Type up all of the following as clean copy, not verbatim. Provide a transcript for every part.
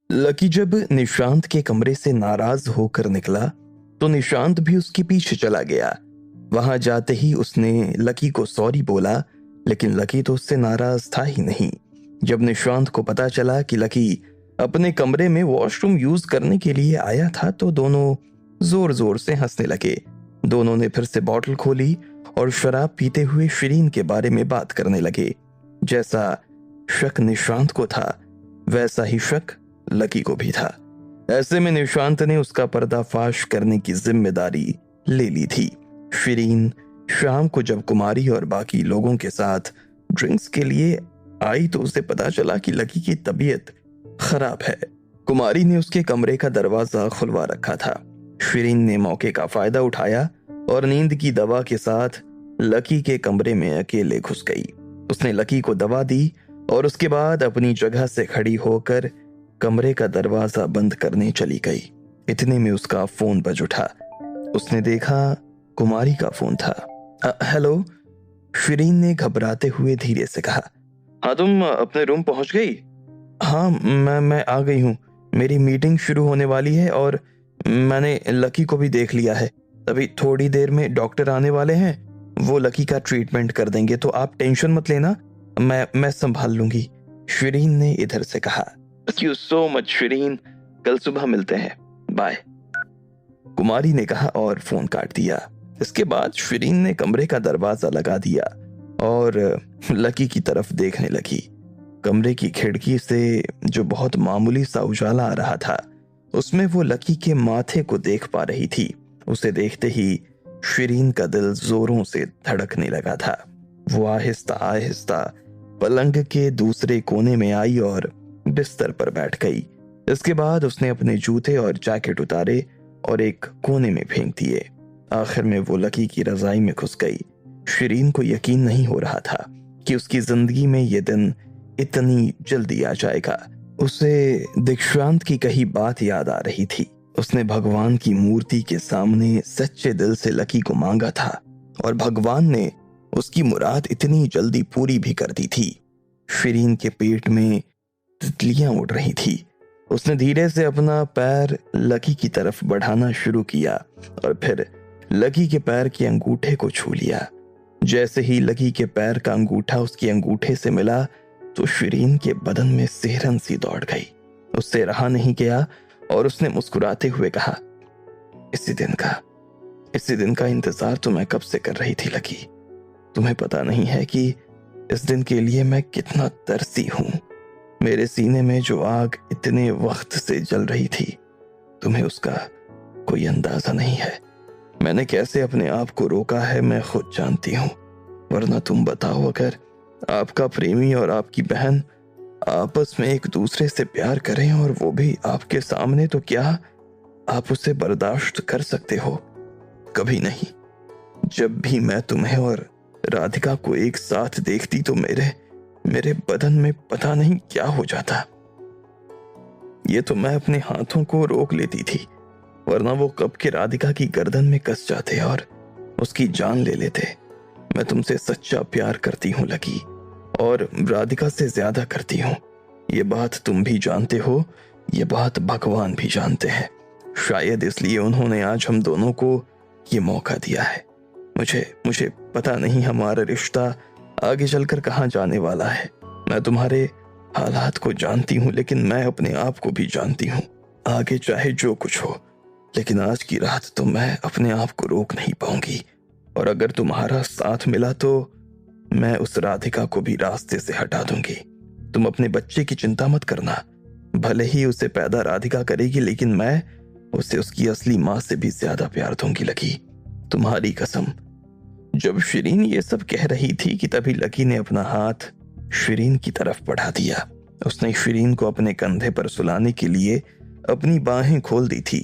Lucky जब निशांत के कमरे से नाराज होकर निकला तो निशांत भी उसके पीछे चला गया। वहां जाते ही उसने लकी को सॉरी बोला, लेकिन लकी तो उससे नाराज था ही नहीं। जब निशांत को पता चला कि लकी अपने कमरे में वॉशरूम यूज करने के लिए आया था तो दोनों जोर जोर से हंसने लगे। दोनों ने फिर से बॉटल खोली और शराब पीते हुए शिरीन के बारे में बात करने लगे। जैसा शक निशांत को था वैसा ही शक लकी को भी था। ऐसे में निशांत ने उसका पर्दाफाश करने की जिम्मेदारी ले ली थी। शिरीन शाम को जब कुमारी और बाकी लोगों के साथ ड्रिंक्स के लिए आई तो उसे पता चला कि लकी की तबीयत खराब है। कुमारी ने उसके कमरे का दरवाजा खुलवा रखा था। शिरीन ने मौके का फायदा उठाया और नींद की दवा के साथ लकी के कमरे में अकेले घुस गई। उसने लकी को दवा दी और उसके बाद अपनी जगह से खड़ी होकर कमरे का दरवाजा बंद करने चली गई। इतने में उसका फोन बज उठा। उसने देखा कुमारी का फोन था। हेलो, शिरीन ने घबराते हुए धीरे से कहा। हाँ, तुम अपने रूम पहुंच गई? हाँ, मैं आ गई हूँ। मेरी मीटिंग शुरू होने वाली है और मैंने लकी को भी देख लिया है। अभी थोड़ी देर में डॉक्टर आने वाले हैं, वो लकी का ट्रीटमेंट कर देंगे, तो आप टेंशन मत लेना, मैं संभाल लूंगी, शिरीन ने इधर से कहा। Thank you so much Shirin, कल सुबह मिलते हैं, बाय, कुमारी ने कहा और फोन काट दिया। इसके बाद शिरीन ने कमरे का दरवाजा लगा दिया और लकी की तरफ देखने लगी। कमरे की खिड़की से जो बहुत मामूली सा उजाला आ रहा था उसमें वो लकी के माथे को देख पा रही थी। उसे देखते ही शिरीन का दिल जोरों से धड़कने लगा था। वो आहिस्ता आहिस्ता पलंग के दूसरे कोने में आई और बिस्तर पर बैठ गई। इसके बाद उसने अपने जूते और जैकेट उतारे और एक कोने में फेंक दिए। आखिर में वो लकी की रजाई में घुस गई। शिरीन को यकीन नहीं हो रहा था कि उसकी जिंदगी में ये दिन इतनी जल्दी आ जाएगा। उसे दीक्षांत की कही बात याद आ रही थी। उसने भगवान की मूर्ति के सामने सच्चे दिल से लकी को मांगा था और भगवान ने उसकी मुराद इतनी जल्दी पूरी भी कर दी थी। शिरीन के पेट में तितलियां उड़ रही थी। उसने धीरे से अपना पैर लकी की तरफ बढ़ाना शुरू किया और फिर लकी के पैर के अंगूठे को छू लिया। जैसे ही लकी के पैर का अंगूठा उसके अंगूठे से मिला तो शिरीन के बदन में सिहरन सी दौड़ गई। उससे रहा नहीं गया और उसने मुस्कुराते हुए कहा, इसी दिन का इंतजार तो मैं कब से कर रही थी लकी। तुम्हें पता नहीं है कि इस दिन के लिए मैं कितना तरसी हूं। मेरे सीने में जो आग इतने वक्त से जल रही थी, तुम्हें उसका कोई अंदाजा नहीं है। मैंने कैसे अपने आप को रोका है मैं खुद जानती हूँ, वरना तुम बताओ, अगर आपका प्रेमी और आपकी बहन आपस में एक दूसरे से प्यार करें और वो भी आपके सामने, तो क्या आप उसे बर्दाश्त कर सकते हो? कभी नहीं। जब भी मैं तुम्हें और राधिका को एक साथ देखती तो मेरे बदन में पता नहीं क्या हो जाता। ये तो मैं अपने हाथों को रोक लेती थी, वरना वो कब के राधिका की गर्दन में कस जाते और उसकी जान ले लेते। मैं तुमसे सच्चा प्यार करती हूँ लकी, और राधिका से ज्यादा करती हूँ। ये बात तुम भी जानते हो, ये बात भगवान भी जानते हैं। शायद इसलिए उन्होंने आज हम दोनों को ये मौका दिया है। मुझे पता नहीं हमारा रिश्ता आगे चलकर कहाँ जाने वाला है। मैं तुम्हारे हालात को जानती हूँ, लेकिन मैं अपने आप को भी जानती हूँ। आगे चाहे जो कुछ हो, लेकिन आज की रात तो मैं अपने आप को रोक नहीं पाऊंगी। और अगर तुम्हारा साथ मिला तो मैं उस राधिका को भी रास्ते से हटा दूंगी। तुम अपने बच्चे की चिंता मत करना। भले ही उसे पैदा राधिका करेगी, लेकिन मैं उसे उसकी असली माँ से भी ज्यादा प्यार दूंगी लकी, तुम्हारी कसम। जब शिरीन ये सब कह रही थी कि तभी लकी ने अपना हाथ शिरीन की तरफ बढ़ा दिया। उसने शिरीन को अपने कंधे पर सुलाने के लिए अपनी बाहें खोल दी थी।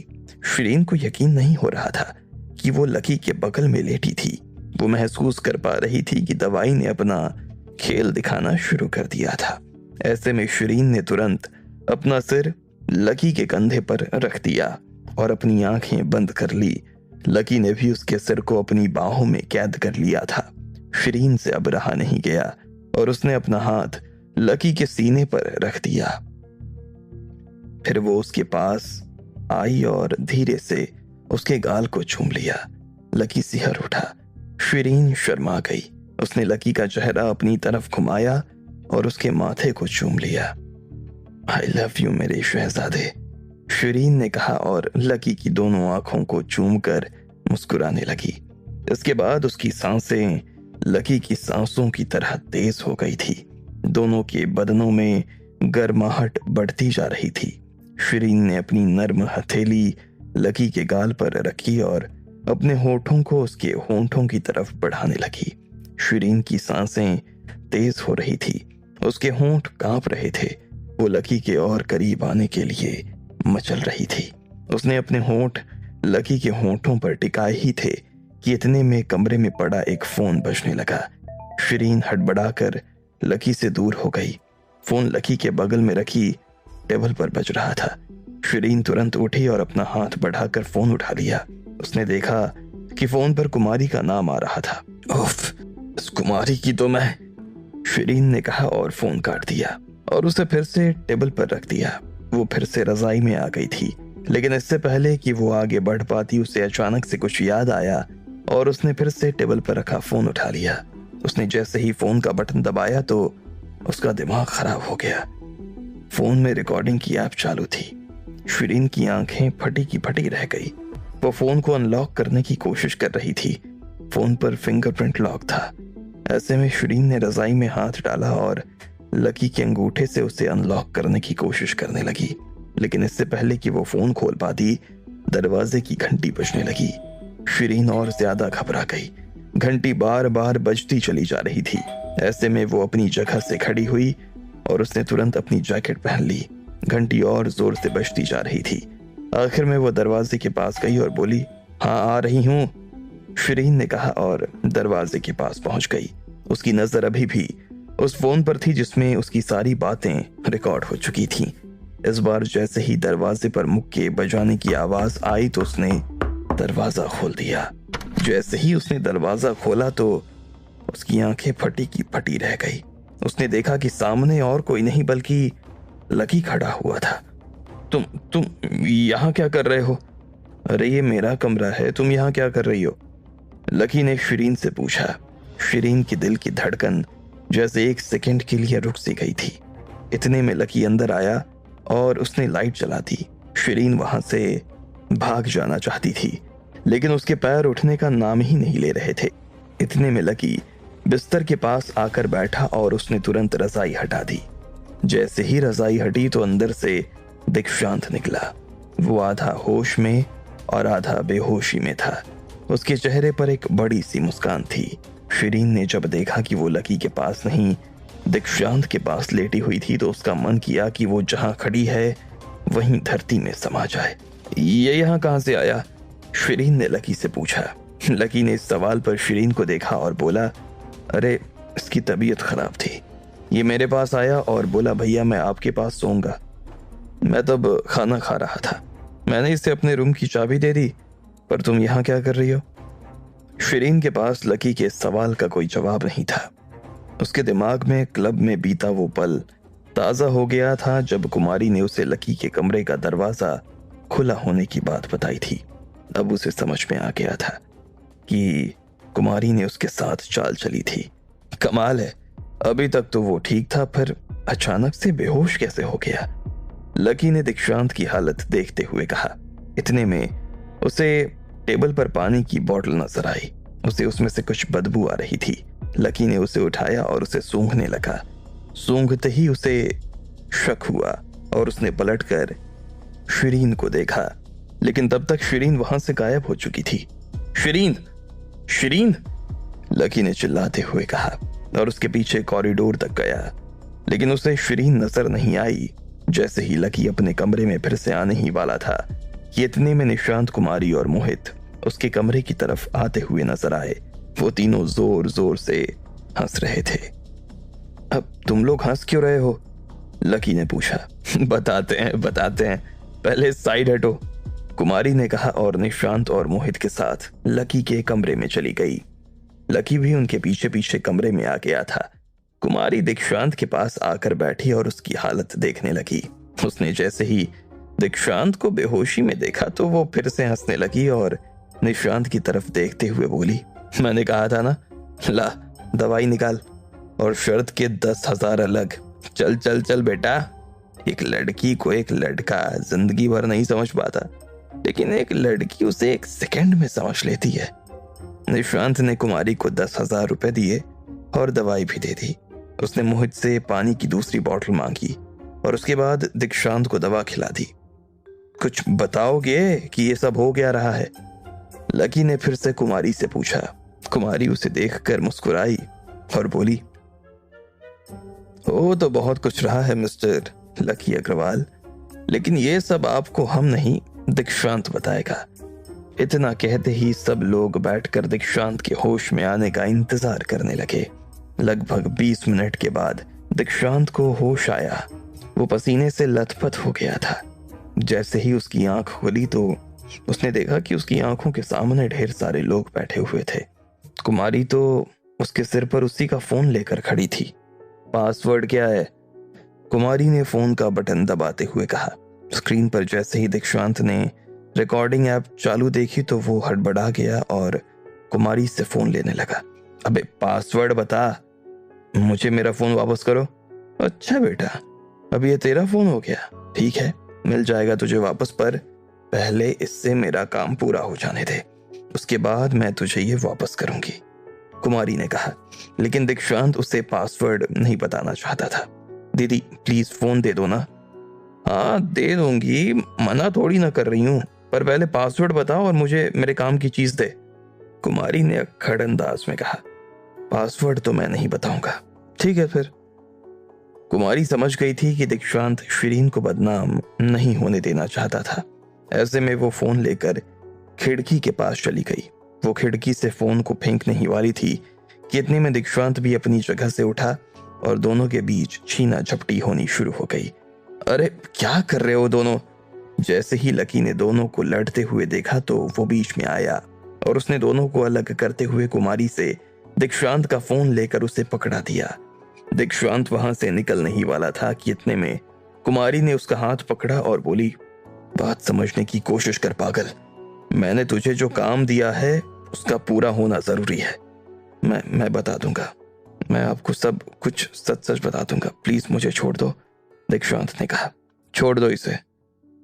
शिरीन को यकीन नहीं हो रहा था कि वो लकी के बगल में लेटी थी। वो महसूस कर पा रही थी कि दवाई ने अपना खेल दिखाना शुरू कर दिया था। ऐसे में शिरीन ने तुरंत अपना सिर लकी के कंधे पर रख दिया और अपनी आंखें बंद कर ली। लकी ने भी उसके सिर को अपनी बाहों में कैद कर लिया था। शिरीन से अब रहा नहीं गया और उसने अपना हाथ लकी के सीने पर रख दिया। फिर वो उसके पास आई और धीरे से उसके गाल को चूम लिया। लकी सिहर उठा। शिरीन शर्मा गई। उसने लकी का चेहरा अपनी तरफ घुमाया और उसके माथे को चूम लिया। आई लव यू मेरे शहजादे, शिरीन ने कहा और लकी की दोनों आंखों को चूमकर मुस्कुराने लगी। इसके बाद उसकी सांसें लकी की सांसों की तरह तेज हो गई थी। दोनों के बदनों में गर्माहट बढ़ती जा रही थी। शिरीन ने अपनी नर्म हथेली लकी के गाल पर रखी और अपने होठों को उसके होंठों की तरफ बढ़ाने लगी। शिरीन की सांसें तेज हो रही थी। उसके होंठ कांप रहे थे। वो लकी के और करीब आने के लिए मचल रही थी। उसने अपने होंठ लकी के होंठों पर टिकाए ही थे कि इतने में कमरे में पड़ा एक फोन बजने लगा। शिरीन हड़बड़ाकर लकी से दूर हो गई। फोन लकी के बगल में रखी टेबल पर बज रहा था। शिरीन तुरंत उठी और अपना हाथ बढ़ाकर फोन उठा लिया। उसने देखा कि फोन पर कुमारी का नाम आ रहा था। उफ, इस कुमारी की तो मैं, शिरीन ने कहा और फोन काट दिया और उसे फिर से टेबल पर रख दिया। वो फिर से रजाई में आ गई थी, लेकिन इससे पहले कि वो आगे बढ़ पाती उसे अचानक से कुछ याद आया और उसने फिर से टेबल पर रखा फोन उठा लिया। उसने जैसे ही फोन का बटन दबाया तो उसका दिमाग खराब हो गया। फोन में रिकॉर्डिंग की ऐप चालू थी। शिरीन की आंखें फटी की फटी रह गई। वो फोन को अनलॉक करने की कोशिश कर रही थी। फोन पर फिंगरप्रिंट लॉक था। ऐसे में शिरीन ने रजाई में हाथ डाला और लकी के अंगूठे से उसे अनलॉक करने की कोशिश करने लगी, लेकिन इससे पहले कि वो फोन खोल पाती दरवाजे की घंटी बजने लगी। शिरीन और ज्यादा घबरा गई। घंटी बार बार बजती चली जा रही थी। ऐसे में वो अपनी जगह से खड़ी हुई और उसने तुरंत अपनी जैकेट पहन ली। घंटी और जोर से बजती जा रही थी। आखिर में वो दरवाजे के पास गई और बोली, हाँ आ रही हूं, शिरीन ने कहा और दरवाजे के पास पहुंच गई। उसकी नजर अभी भी उस फोन पर थी जिसमें उसकी सारी बातें रिकॉर्ड हो चुकी थीं। इस बार जैसे ही दरवाजे पर मुक्के बजाने की आवाज आई तो उसने दरवाजा खोल दिया। जैसे ही उसने दरवाजा खोला तो उसकी आंखें फटी की फटी रह गई। उसने देखा कि सामने और कोई नहीं बल्कि लकी खड़ा हुआ था। तुम यहाँ क्या कर रहे हो? अरे ये मेरा कमरा है, तुम यहाँ क्या कर रही हो? लकी ने शिरीन से पूछा। शिरीन के दिल की धड़कन जैसे एक सेकंड के लिए रुक सी गई थी। इतने में लकी अंदर आया और उसने लाइट जला दी। शिरीन वहां से भाग जाना चाहती थी, लेकिन उसके पैर उठने का नाम ही नहीं ले रहे थे। इतने में लकी बिस्तर के पास आकर बैठा और उसने तुरंत रजाई हटा दी। जैसे ही रजाई हटी तो अंदर से दीक्षांत निकला। वो आधा होश में और आधा बेहोशी में था। उसके चेहरे पर एक बड़ी सी मुस्कान थी। शिरीन ने जब देखा कि वो लकी के पास नहीं दीक्षांत के पास लेटी हुई थी तो उसका मन किया कि वो जहां खड़ी है वहीं धरती में समा जाए। ये यहाँ कहां से आया? शिरीन ने लकी से पूछा। लकी ने इस सवाल पर शिरीन को देखा और बोला, अरे इसकी तबीयत खराब थी, ये मेरे पास आया और बोला भैया मैं आपके पास सोऊंगा। मैं तब खाना खा रहा था, मैंने इसे अपने रूम की चाबी दे दी, पर तुम यहाँ क्या कर रही हो? शिरीन के पास लकी के सवाल का कोई जवाब नहीं था। उसके दिमाग में क्लब में बीता वो पल ताजा हो गया था जब कुमारी ने उसे लकी के कमरे का दरवाजा खुला होने की बात बताई थी। अब उसे समझ में आ गया था कि कुमारी ने उसके साथ चाल चली थी। कमाल है, अभी तक तो वो ठीक था, फिर अचानक से बेहोश कैसे हो गया? लकी ने दीक्षांत की हालत देखते हुए कहा। इतने में उसे टेबल पर पानी की बोतल नजर आई। उसे उसमें से कुछ बदबू आ रही थी। लकी ने उसे उठाया और उसे सूंघने लगा। सूंघते ही उसे शक हुआ और उसने पलटकर शिरीन को देखा, लेकिन तब तक शिरीन वहां से गायब हो चुकी थी। शिरीन, शिरीन, लकी ने चिल्लाते हुए कहा और उसके पीछे कॉरिडोर तक गया, लेकिन उसे शिरीन नजर नहीं आई। जैसे ही लकी अपने कमरे में फिर से आने ही वाला था कि इतने में निशांत, कुमारी और मोहित उसके कमरे की तरफ आते हुए नजर आए। वो तीनों जोर जोर से हंस रहे थे। अब तुम लोग हंस क्यों रहे हो? लकी ने पूछा। बताते हैं, पहले साइड हटो, कुमारी ने कहा और निशांत और मोहित के साथ लकी के कमरे में चली गई। लकी भी उनके पीछे पीछे कमरे में आ गया था। कुमारी दीक्षांत के पास आकर बैठी और उसकी हालत देखने लगी। उसने जैसे ही दीक्षांत को बेहोशी में देखा तो वो फिर से हंसने लगी और निशांत की तरफ देखते हुए बोली, मैंने कहा था ना, ला दवाई निकाल और शर्त के 10,000 अलग। चल चल चल बेटा। एक लड़की को एक लड़का जिंदगी भर नहीं समझ पाता, लेकिन एक लड़की उसे एक सेकंड में समझ लेती है। निशांत ने कुमारी को 10,000 रुपए दिए और दवाई भी दे दी। उसने मोहित से पानी की दूसरी बोतल मांगी और उसके बाद दीक्षांत को दवा खिला दी। कुछ बताओगे कि ये सब हो क्या रहा है? लकी ने फिर से कुमारी से पूछा। कुमारी उसे देखकर मुस्कुराई और बोली, हो तो बहुत कुछ रहा है मिस्टर लकी अग्रवाल, लेकिन ये सब आपको हम नहीं दीक्षांत बताएगा। इतना कहते ही सब लोग बैठकर दीक्षांत के होश में आने का इंतजार करने लगे। लगभग 20 मिनट के बाद दीक्षांत को होश आया। वो पसीने से लथपथ हो गया था। जैसे ही उसकी आंख खुली तो उसने देखा कि उसकी आंखों के सामने ढेर सारे लोग बैठे हुए थे। कुमारी तो उसके सिर पर उसी का फोन लेकर खड़ी थी। पासवर्ड क्या है? कुमारी ने फोन का बटन दबाते हुए कहा। स्क्रीन पर जैसे ही दीक्षांत ने रिकॉर्डिंग ऐप चालू देखी तो वो हड़बड़ा गया और कुमारी से फोन लेने लगा। अबे पासवर्ड बता, मुझे मेरा फोन वापस करो। अच्छा बेटा, अब ये तेरा फोन हो गया, ठीक है, मिल जाएगा तुझे वापस, पर पहले इससे मेरा काम पूरा हो जाने दे, उसके बाद मैं तुझे ये वापस करूंगी, कुमारी ने कहा। लेकिन दीक्षांत उसे पासवर्ड नहीं बताना चाहता था। दीदी प्लीज फोन दे दो ना। हाँ दे दूंगी, मना थोड़ी ना कर रही हूं, पर पहले पासवर्ड बताओ और मुझे मेरे काम की चीज दे, कुमारी ने अक्खड़ अंदाज में कहा। पासवर्ड तो मैं नहीं बताऊंगा। ठीक है फिर। कुमारी समझ गई थी कि दीक्षांत शिरीन को बदनाम नहीं होने देना चाहता था। ऐसे में वो फोन लेकर खिड़की के पास चली गई। वो खिड़की से फोन को फेंकने ही वाली थी कि इतने में दीक्षांत भी अपनी जगह से उठा और दोनों के बीच छीना झपटी होनी शुरू हो गई। अरे क्या कर रहे हो दोनों? जैसे ही लकी ने दोनों को लड़ते हुए देखा तो वो बीच में आया और उसने दोनों को अलग करते हुए कुमारी से दीक्षांत का फोन लेकर उसे पकड़ा दिया। दीक्षांत वहां से निकलने ही वाला था कि इतने में कुमारी ने उसका हाथ पकड़ा और बोली, बात समझने की कोशिश कर पागल, मैंने तुझे जो काम दिया है उसका पूरा होना जरूरी है। मैं बता दूंगा, मैं आपको सब कुछ सच सच बता दूंगा, प्लीज मुझे छोड़ दो, दीक्षांत ने कहा। छोड़ दो इसे,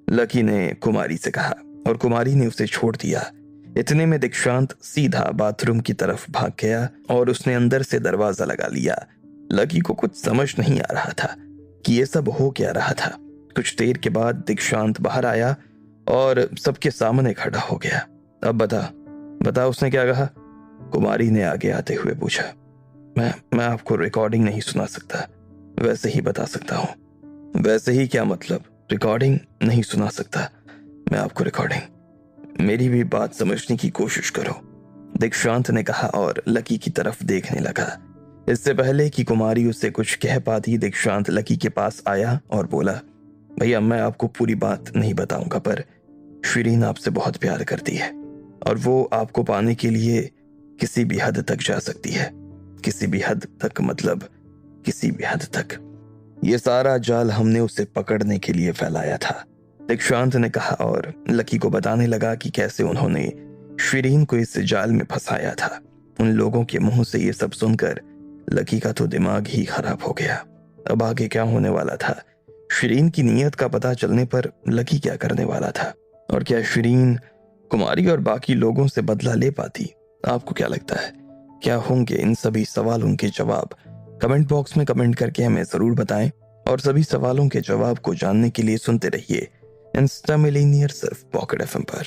लकी ने कुमारी से कहा और कुमारी ने उसे छोड़ दिया। इतने में दीक्षांत सीधा बाथरूम की तरफ भाग गया और उसने अंदर से दरवाजा लगा लिया। लकी को कुछ समझ नहीं आ रहा था कि ये सब हो क्या रहा था। कुछ देर के बाद दीक्षांत बाहर आया और सबके सामने खड़ा हो गया। अब बता उसने क्या कहा? कुमारी ने आगे आते हुए पूछा। मैं आपको रिकॉर्डिंग नहीं सुना सकता, वैसे ही बता सकता हूँ। वैसे ही क्या मतलब? रिकॉर्डिंग नहीं सुना सकता मैं आपको रिकॉर्डिंग? मेरी भी बात समझने की कोशिश करो, दीक्षांत ने कहा और लकी की तरफ देखने लगा। इससे पहले कि कुमारी उसे कुछ कह पाती, दीक्षांत लकी के पास आया और बोला, भैया मैं आपको पूरी बात नहीं बताऊंगा, पर शिरीन आपसे बहुत प्यार करती है और वो आपको पाने के लिए किसी भी हद तक जा सकती है। किसी भी हद तक मतलब किसी भी हद तक। ये सारा जाल हमने उसे पकड़ने के लिए फैलाया था, दीक्षांत ने कहा और लकी को बताने लगा कि कैसे उन्होंने शिरीन को इस जाल में फंसाया था। उन लोगों के मुंह से ये सब सुनकर लकी का तो दिमाग ही खराब हो गया। अब आगे क्या होने वाला था? शिरीन की नीयत का पता चलने पर लकी क्या करने वाला था? और क्या शिरीन कुमारी और बाकी लोगों से बदला ले पाती? आपको क्या लगता है, क्या होंगे इन सभी सवालों के जवाब? कमेंट बॉक्स में कमेंट करके हमें जरूर बताएं और सभी सवालों के जवाब को जानने के लिए सुनते रहिए इंस्टा मिलीनियर सिर्फ पॉकेट एफएम पर।